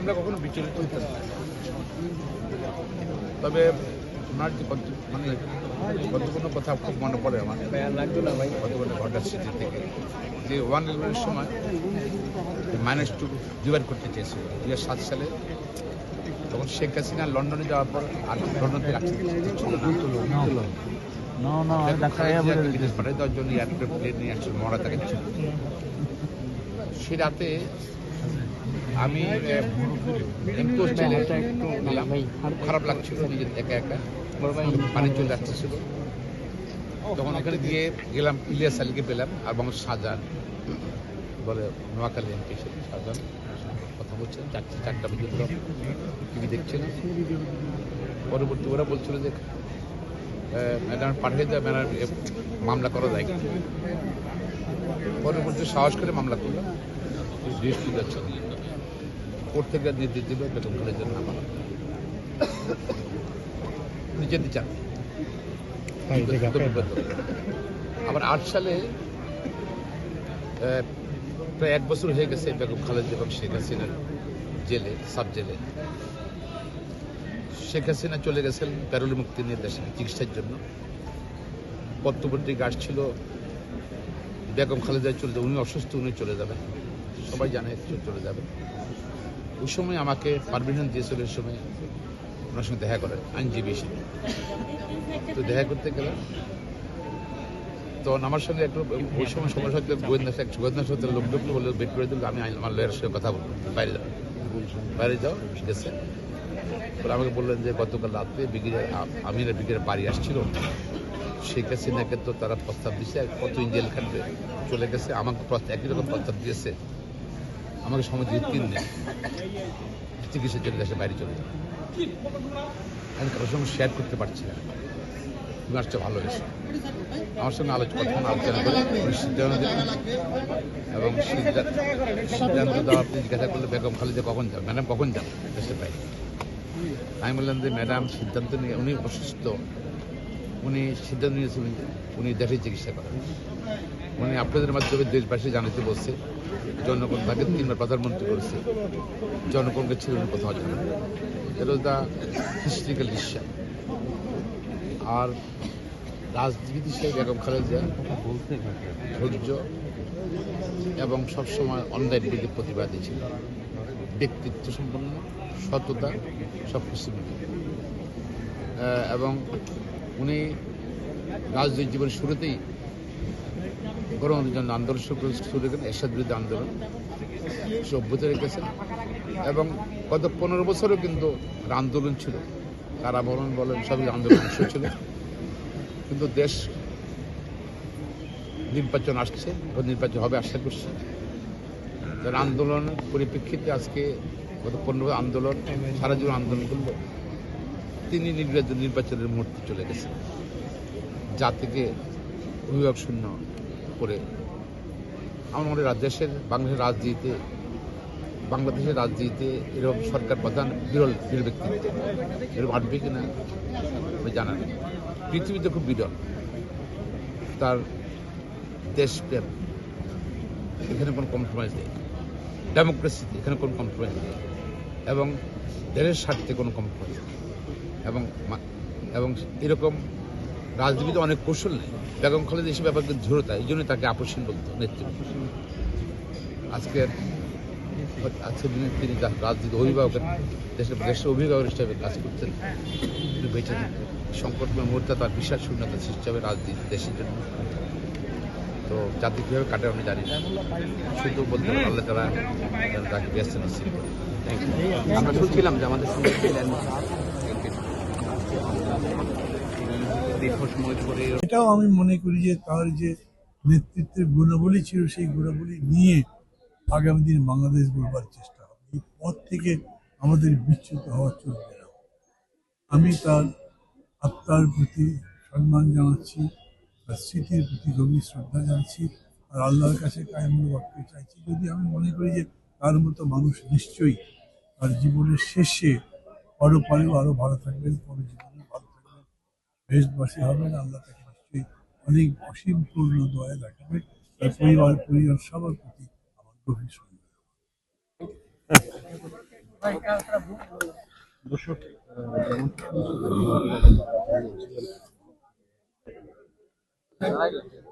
আমরা কখনো বিচলিত হতাম না। তবে ওনার যে মানে কতগুলো কথা খুব মনে পড়ে আমার, কতগুলো ঘটার স্মৃতি থেকে, যে 1/11-এর সময় ম্যানেজ টু ডিভাইড করতে চেয়েছিল 2007 সালে। তখন শেখ হাসিনা লন্ডনে যাওয়ার পর আর লন্ডন থেকে পাঠিয়ে দেওয়ার জন্য এয়ারক্রাফট প্লেন নিয়ে আসছিল মরা তাকে ছিল। সে রাতে আমি খারাপ লাগছিল, নিজের একা একা পানি চলে আসতেছিল। তখন ওখানে গিয়ে গেলাম, ইলিয়াস আলীকে পেলাম আর বংশ শাহজাহান বলে নোয়াখালী এমপি শাহজাহান কথা বলছিলাম, চারটা পর্যন্ত টিভি দেখছিলাম। পরবর্তী ওরা বলছিল যে ম্যাডাম পাঠিয়ে দেয়, ম্যাডাম মামলা করা যায়। পরবর্তী সাহস করে মামলা করলাম, বৃহস্পতিবার কোর্ট থেকে নির্দেশ দিল বেগম খালেদার নাম যেতে চান। আবার 8 সালে প্রায় 1 বছর হয়ে গেছে বেগম খালেদা এবং শেখ হাসিনার জেলে, সাব জেলে। শেখ হাসিনা চলে গেছেন প্যারোলে মুক্তি নিয়ে দেশে চিকিৎসার জন্য। পত্রপত্রিকা আসছিল বেগম খালেদা চলে যাবে, উনি অসুস্থ, উনি চলে যাবেন, সবাই জানে চলে যাবেন। ওই সময় আমাকে পারমিশন দিয়েছিল, ওই সময় ওনার সঙ্গে দেখা করেন আইনজীবী হিসেবে। তো দেখা করতে গেলাম, তখন আমার সঙ্গে একটু ওই সময় সবার সাথে গোয়েন্দা সাথে লোক ঢুকলো, বলে বেট করে দিল, আমি আমার লয়ের সঙ্গে কথা বলবো, বাইরে যাও গেছে। পরে আমাকে বললেন যে গতকাল রাত্রে আমিরা ব্রিগেডের বাড়ি আসছিল, শেখ হাসিনাকে তো তারা প্রস্তাব দিয়েছে, কত ইন্ডিয়ান খানবে চলে গেছে, আমাকে একই রকম প্রস্তাব দিয়েছে, আমাকে সময় দিয়ে 3 দিন চিকিৎসার জন্য দেশে বাইরে চলে যায়। আমি কারোর সঙ্গে শেয়ার করতে পারছি না। তুমি আসছে ভালো হয়েছে, আমার সঙ্গে আলোচনা করে সিদ্ধান্ত দিলেন। এবং সিদ্ধান্ত দেওয়া আপনি জিজ্ঞাসা করলে বেগম খালেদা কখন যান, ম্যাডাম কখন যান দেশের বাইরে। আমি বললাম যে ম্যাডাম সিদ্ধান্ত নিয়ে, উনি অসুস্থ, উনি সিদ্ধান্ত নিয়েছেন উনি দেশে চিকিৎসা করেন। উনি আপনাদের মাধ্যমে দেশবাসী জানাতে বলছে, জনগণ তাকে 3বার প্রধানমন্ত্রী করেছে, জনগণকে ছিল উনি কোথাও জানেন। এটা দ্য হিস্ট্রিক্যাল ডিসিশন। আর রাজনীতি হিসেবে বেগম খালেদা ধৈর্য এবং সবসময় অন্যায়ের বিরুদ্ধে প্রতিবাদী ছিল, ব্যক্তিত্ব সম্পন্ন, সততা, সব কিছু মিলে। এবং উনি রাজনৈতিক জীবনের শুরুতেই গণতন্ত্রের জন্য আন্দোলন শুরু করেন, এরশাদ বিরুদ্ধে আন্দোলন, সে অব্যাহত রেখেছেন। এবং গত 15 বছরও কিন্তু আন্দোলন ছিল, কারাবরণ বলেন, সবই আন্দোলন ছিল। কিন্তু দেশ নির্বাচন আসছে, নির্বাচন হবে আশা করছি। যারা আন্দোলনের পরিপ্রেক্ষিতে আজকে গত 15 আন্দোলন, সারা জীবন আন্দোলন করল, তিনি নির্বাচনের মুহূর্তে চলে গেছে, জাতিকে অভিভাবক শূন্য করে। আমার মনে হয় বাংলাদেশের রাজনীতিতে এরকম সরকার প্রধান বিরল ব্যক্তিত্ব এরকম আসবে কিনা আমি জানা নেই। পৃথিবীতে খুব বিরল। তার দেশপ্রেম, এখানে কোনো কম্প্রোমাইজ নেই। ডেমোক্রেসিতে এখানে কোনো কম্প্রোমাইজ নেই, এবং দেশের স্বার্থে কোনো কম্প্রোমাইজ নেই। এবং এরকম রাজনীতিতে অনেক কৌশল নেই। বেগম খালেদা এসব ব্যাপারকে দৃঢ়তা, এই জন্য তাকে আপসহীন বলতো নেতৃত্ব। আজকের দিনে তিনি রাজনীতি অভিভাবকের, দেশের অভিভাবক হিসাবে কাজ করতেন, তিনি বেঁচে থাকতেন। সংকটময় মুহূর্তে তার বিশাল শূন্যতা সৃষ্টি হবে রাজনীতি দেশের জন্য। তো জাতি কীভাবে কাটে আমি জানি না, শুধু বলতে পারি আল্লাহ তারা তাকে ব্যস্ত নসিব করে। আমরা শুনছিলাম যে আমাদের সঙ্গে ছিলেন দীর্ঘ সময় ধরে। এটাও আমি মনে করি যে তার যে নেতৃত্বের গুণাবলী ছিল, সেই গুণাবলী নিয়ে আগামী দিন বাংলাদেশ গড়বার চেষ্টা হবে। এই পথ থেকে আমাদের বিচ্যুত হওয়া চলবে না। আমি তার আত্মার প্রতি সম্মান জানাচ্ছি, তার স্মৃতির প্রতি গভীর শ্রদ্ধা জানাচ্ছি, আর আল্লাহর কাছে কায়েমুল রাখতে চাইছি। যদি আমি মনে করি যে তার মতো মানুষ নিশ্চয়ই তার জীবনের শেষে পরপারেও আরো ভালো থাকবেন, পরে জীবনে ভালো থাকবেন, দেশবাসী হবেন, আল্লাহ তাকে নিশ্চয়ই অনেক অসীম পূর্ণ দয়া দেখাবে। তার পরিবার সবার প্রতি আমার গভীর শ্রদ্ধা। দর্শক যেমন